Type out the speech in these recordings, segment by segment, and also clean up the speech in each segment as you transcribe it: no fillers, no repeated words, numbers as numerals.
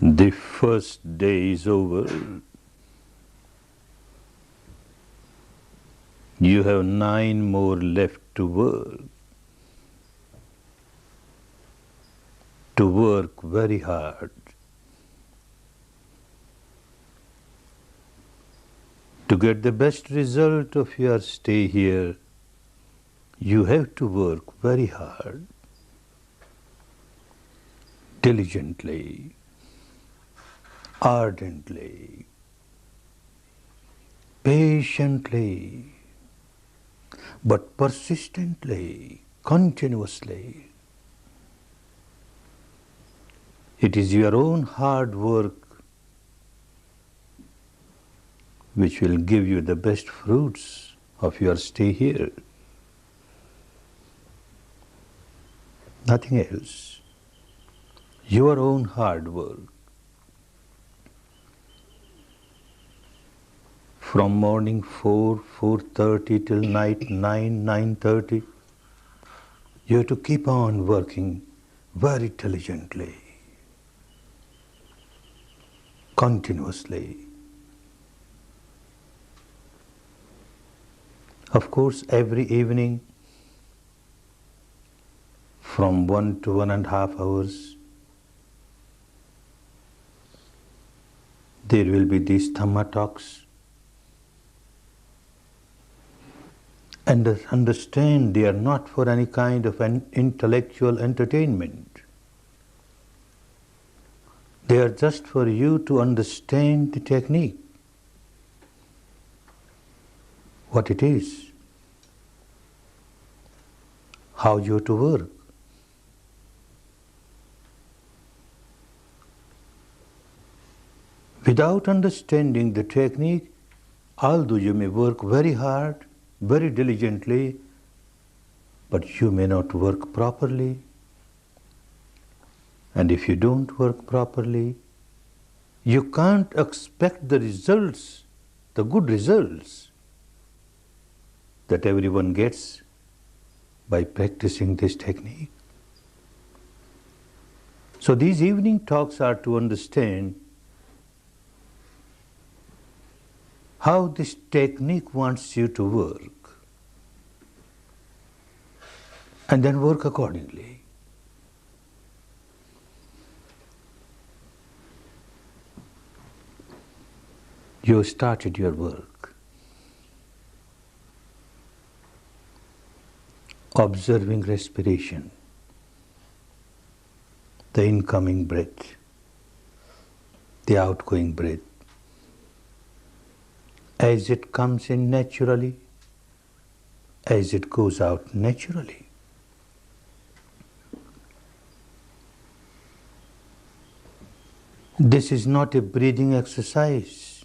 The first day is over. You have 9 more left to work. To work very hard. To get the best result of your stay here, you have to work very hard, diligently, ardently, patiently, but persistently, continuously. It is your own hard work which will give you the best fruits of your stay here. Nothing else. Your own hard work. From morning 4, 4:30 till night 9, 9:30, you have to keep on working very diligently, continuously. Of course, every evening from 1 to 1.5 hours, there will be these Dhamma talks. And understand they are not for any kind of an intellectual entertainment. They are just for you to understand the technique, what it is, how you have to work. Without understanding the technique, although you may work very hard, very diligently, but you may not work properly. And if you don't work properly, you can't expect the results, the good results that everyone gets by practicing this technique. So these evening talks are to understand how this technique wants you to work, and then work accordingly. You started your work, observing respiration, the incoming breath, the outgoing breath, as it comes in naturally, as it goes out naturally. This is not a breathing exercise.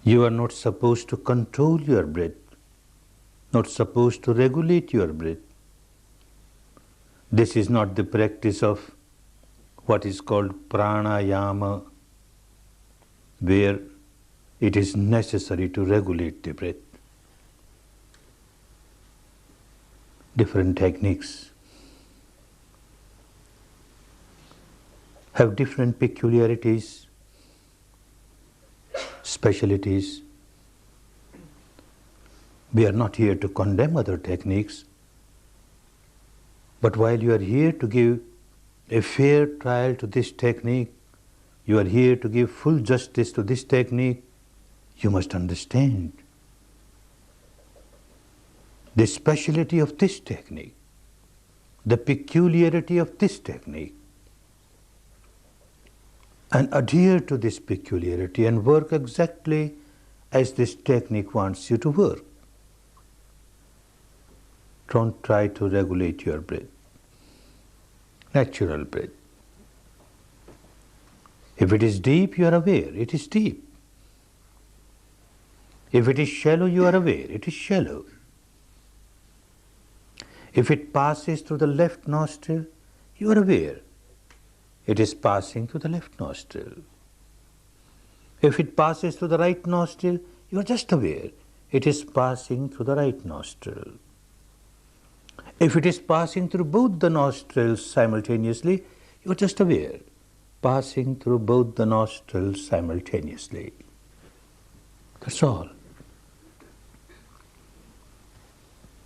You are not supposed to control your breath, not supposed to regulate your breath. This is not the practice of what is called pranayama, where it is necessary to regulate the breath. Different techniques have different peculiarities, specialities. We are not here to condemn other techniques, but while you are here to give a fair trial to this technique, you are here to give full justice to this technique, you must understand the speciality of this technique, the peculiarity of this technique, and adhere to this peculiarity and work exactly as this technique wants you to work. Don't try to regulate your breath, natural breath. If it is deep, you are aware, it is deep. If it is shallow, you are aware, it is shallow. If it passes through the left nostril, you are aware, it is passing through the left nostril. If it passes through the right nostril, you are just aware, it is passing through the right nostril. If it is passing through both the nostrils simultaneously, you're just aware, passing through both the nostrils simultaneously. That's all.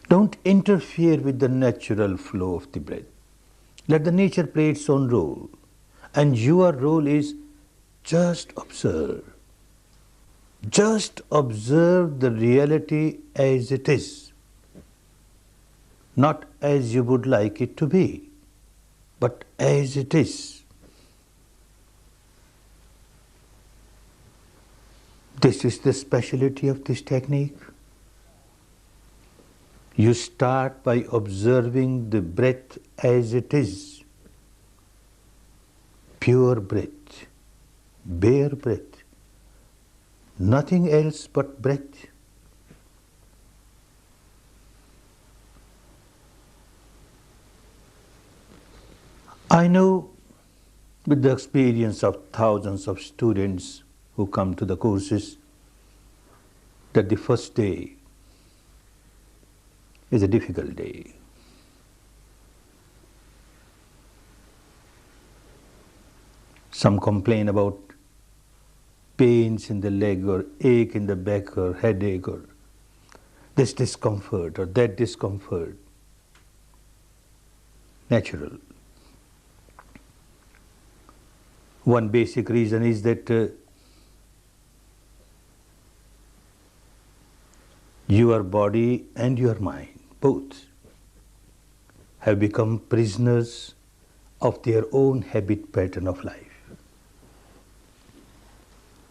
Don't interfere with the natural flow of the breath. Let the nature play its own role. And your role is just observe. Just observe the reality as it is. Not as you would like it to be, but as it is. This is the specialty of this technique. You start by observing the breath as it is. Pure breath, bare breath, nothing else but breath. I know with the experience of thousands of students who come to the courses that the first day is a difficult day. Some complain about pains in the leg or ache in the back or headache or this discomfort or that discomfort. Natural. One basic reason is that your body and your mind, both, have become prisoners of their own habit pattern of life.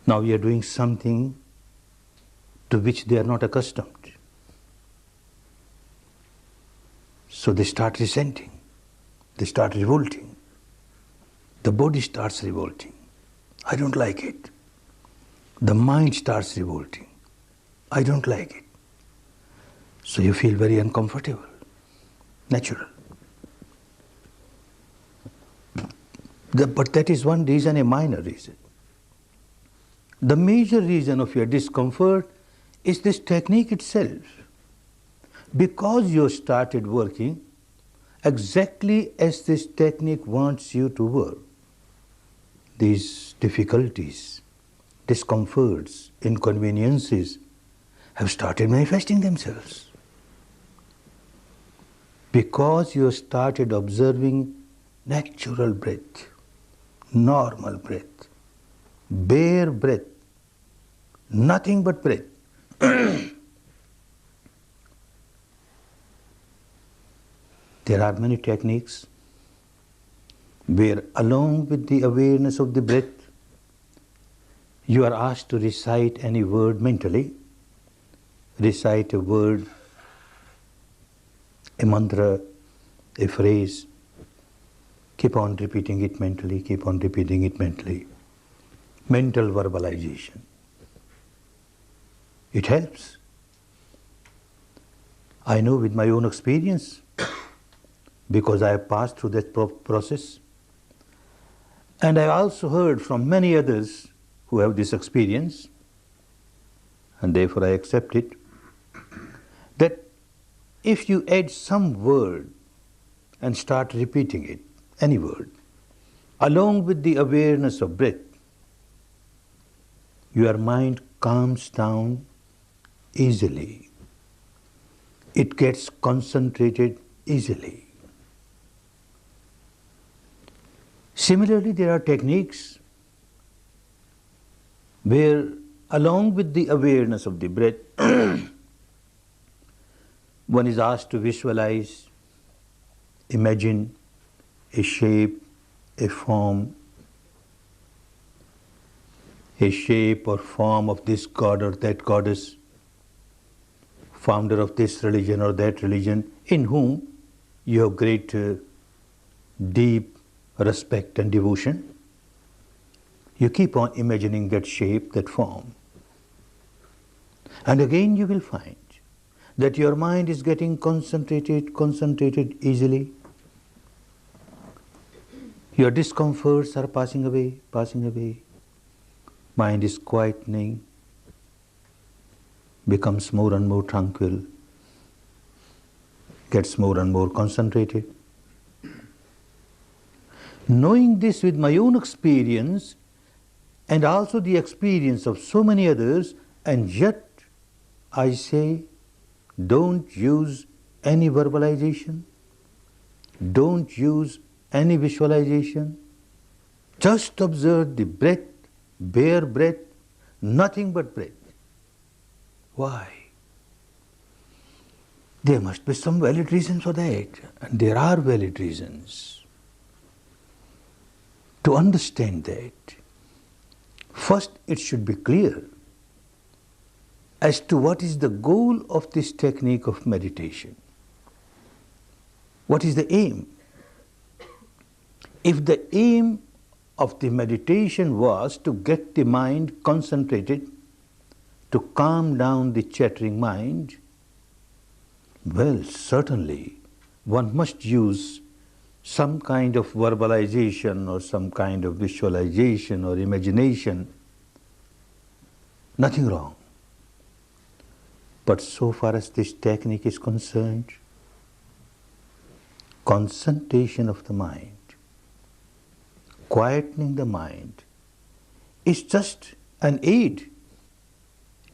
Now we are doing something to which they are not accustomed. So they start resenting, they start revolting. The body starts revolting. I don't like it. The mind starts revolting. I don't like it. So you feel very uncomfortable. Natural. But that is one reason, a minor reason. The major reason of your discomfort is this technique itself. Because you started working exactly as this technique wants you to work, these difficulties, discomforts, inconveniences have started manifesting themselves. Because you started observing natural breath, normal breath, bare breath, nothing but breath. There are many techniques where, along with the awareness of the breath, you are asked to recite any word mentally. Recite a word, a mantra, a phrase. Keep on repeating it mentally, keep on repeating it mentally. Mental verbalization. It helps. I know with my own experience, because I have passed through that process. And I also heard from many others who have this experience, and therefore I accept it, that if you add some word and start repeating it, any word, along with the awareness of breath, your mind calms down easily. It gets concentrated easily. Similarly, there are techniques where, along with the awareness of the breath, one is asked to visualize, imagine a shape, a form, a shape or form of this god or that goddess, founder of this religion or that religion, in whom you have great deep respect and devotion. You keep on imagining that shape, that form. And again you will find that your mind is getting concentrated easily. Your discomforts are passing away. Mind is quietening, becomes more and more tranquil, gets more and more concentrated. Knowing this with my own experience and also the experience of so many others, and yet I say, don't use any verbalization, don't use any visualization, just observe the breath, bare breath, nothing but breath. Why? There must be some valid reason for that, and there are valid reasons. To understand that, first it should be clear as to what is the goal of this technique of meditation. What is the aim? If the aim of the meditation was to get the mind concentrated, to calm down the chattering mind, well, certainly one must use some kind of verbalization or some kind of visualization or imagination. Nothing wrong. But so far as this technique is concerned, concentration of the mind, quietening the mind, is just an aid,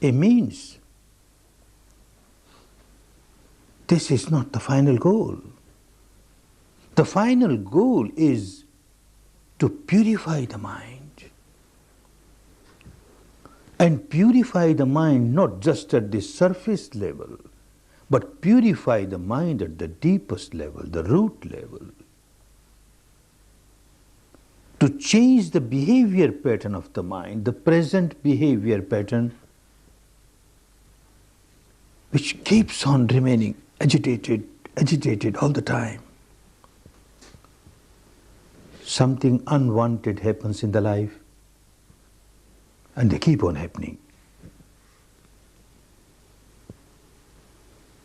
a means. This is not the final goal. The final goal is to purify the mind. And purify the mind not just at the surface level, but purify the mind at the deepest level, the root level. To change the behavior pattern of the mind, the present behavior pattern, which keeps on remaining agitated all the time. Something unwanted happens in the life, and they keep on happening.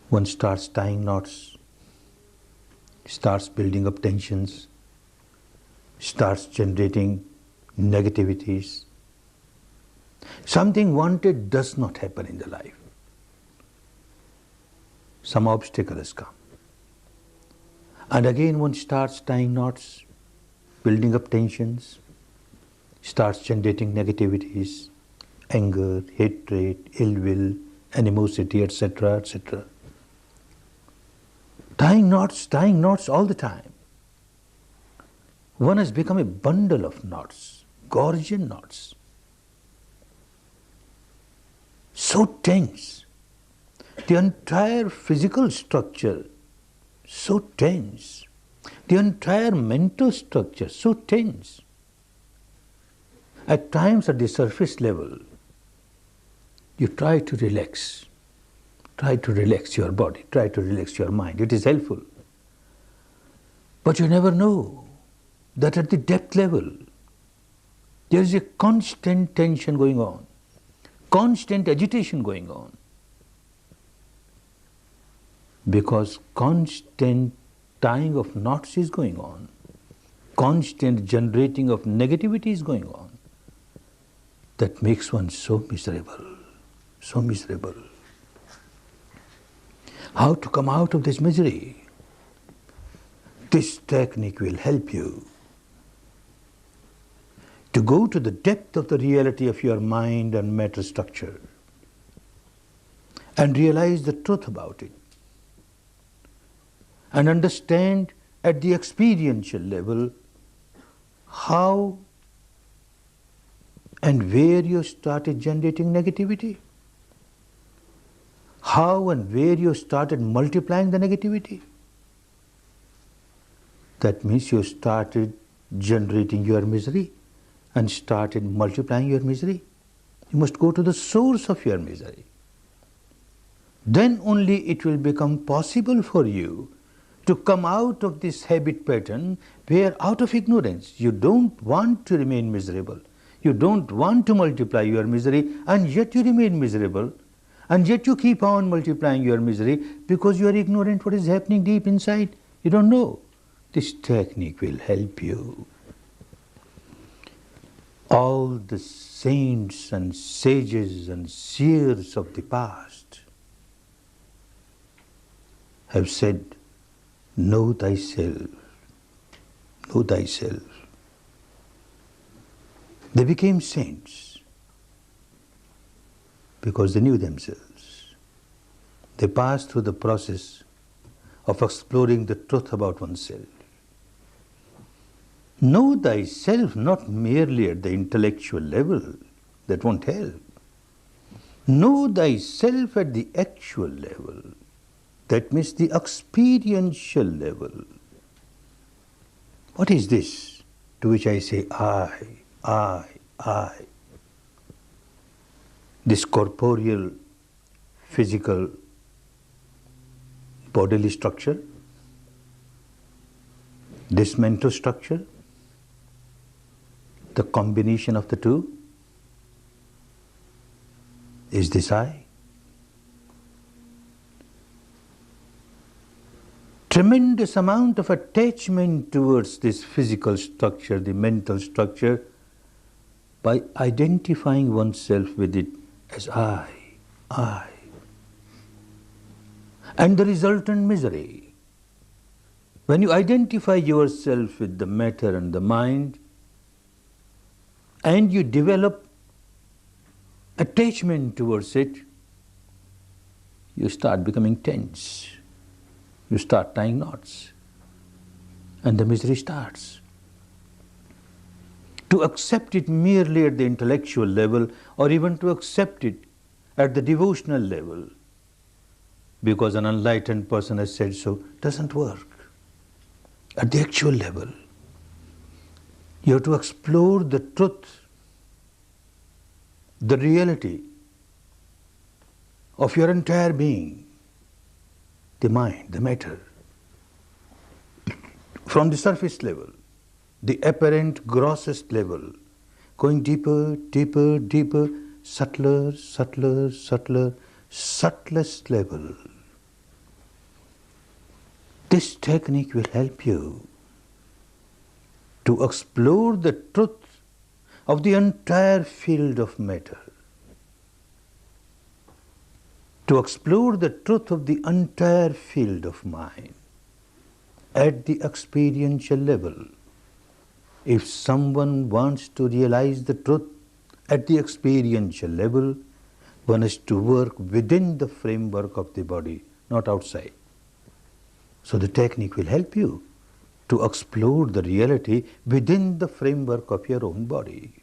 One starts tying knots, starts building up tensions, starts generating negativities. Something wanted does not happen in the life. Some obstacle has come. And again one starts tying knots, building up tensions, starts generating negativities, anger, hatred, ill will, animosity, etc., etc. Tying knots all the time. One has become a bundle of knots, Gordian knots. So tense. The entire physical structure, so tense. The entire mental structure, so tense. At times at the surface level, you try to relax. Try to relax your body, try to relax your mind. It is helpful. But you never know that at the depth level, there is a constant tension going on, constant agitation going on. Because constant tying of knots is going on, constant generating of negativity is going on. That makes one so miserable, so miserable. How to come out of this misery? This technique will help you to go to the depth of the reality of your mind and matter structure and realize the truth about it and understand at the experiential level how and where you started generating negativity, how and where you started multiplying the negativity. That means you started generating your misery and started multiplying your misery. You must go to the source of your misery. Then only it will become possible for you to come out of this habit pattern where out of ignorance you don't want to remain miserable. You don't want to multiply your misery, and yet you remain miserable, and yet you keep on multiplying your misery because you are ignorant what is happening deep inside. You don't know. This technique will help you. All the saints and sages and seers of the past have said Know thyself. Know thyself. They became saints because they knew themselves. They passed through the process of exploring the truth about oneself. Know thyself not merely at the intellectual level, that won't help. Know thyself at the actual level, that means the experiential level. What is this to which I say I? This corporeal, physical, bodily structure, this mental structure, the combination of the two, is this I? Tremendous amount of attachment towards this physical structure, the mental structure, by identifying oneself with it as I. And the resultant misery. When you identify yourself with the matter and the mind, and you develop attachment towards it, you start becoming tense. You start tying knots. And the misery starts. To accept it merely at the intellectual level, or even to accept it at the devotional level, because an enlightened person has said so, doesn't work. At the actual level, you have to explore the truth, the reality of your entire being, the mind, the matter, from the surface level, the apparent grossest level, going deeper, deeper, deeper, subtler, subtler, subtler, subtlest level. This technique will help you to explore the truth of the entire field of matter, to explore the truth of the entire field of mind at the experiential level. If someone wants to realize the truth at the experiential level, one has to work within the framework of the body, not outside. So the technique will help you to explore the reality within the framework of your own body.